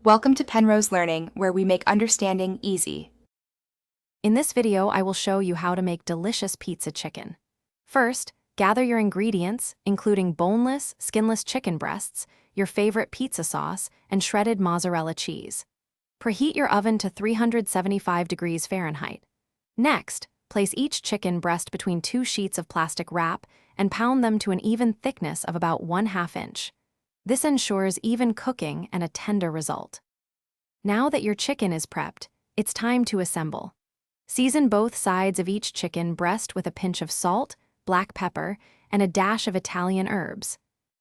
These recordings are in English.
Welcome to Penrose Learning, where we make understanding easy. In this video, I will show you how to make delicious pizza chicken. First, gather your ingredients, including boneless, skinless chicken breasts, your favorite pizza sauce, and shredded mozzarella cheese. Preheat your oven to 375 degrees Fahrenheit. Next, place each chicken breast between two sheets of plastic wrap and pound them to an even thickness of about 1/2 inch. This ensures even cooking and a tender result. Now that your chicken is prepped, it's time to assemble. Season both sides of each chicken breast with a pinch of salt, black pepper, and a dash of Italian herbs.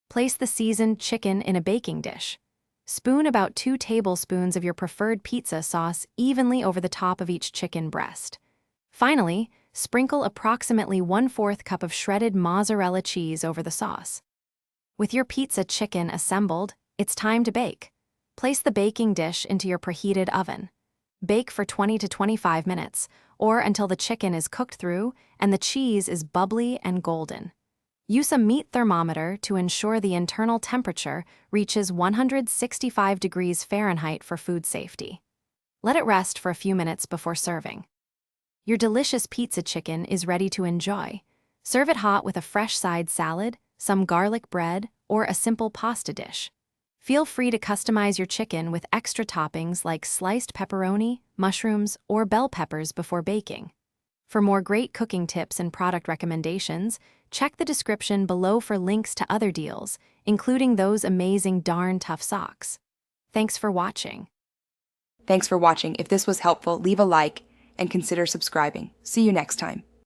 Place the seasoned chicken in a baking dish. Spoon about 2 tablespoons of your preferred pizza sauce evenly over the top of each chicken breast. Finally, sprinkle approximately 1/4 cup of shredded mozzarella cheese over the sauce. With your pizza chicken assembled, it's time to bake. Place the baking dish into your preheated oven. Bake for 20 to 25 minutes, or until the chicken is cooked through and the cheese is bubbly and golden. Use a meat thermometer to ensure the internal temperature reaches 165 degrees Fahrenheit for food safety. Let it rest for a few minutes before serving. Your delicious pizza chicken is ready to enjoy. Serve it hot with a fresh side salad, some garlic bread, or a simple pasta dish. Feel free to customize your chicken with extra toppings like sliced pepperoni, mushrooms, or bell peppers before baking. For more great cooking tips and product recommendations, check the description below for links to other deals, including those amazing darn tough socks. Thanks for watching. Thanks for watching. If this was helpful, leave a like and consider subscribing. See you next time.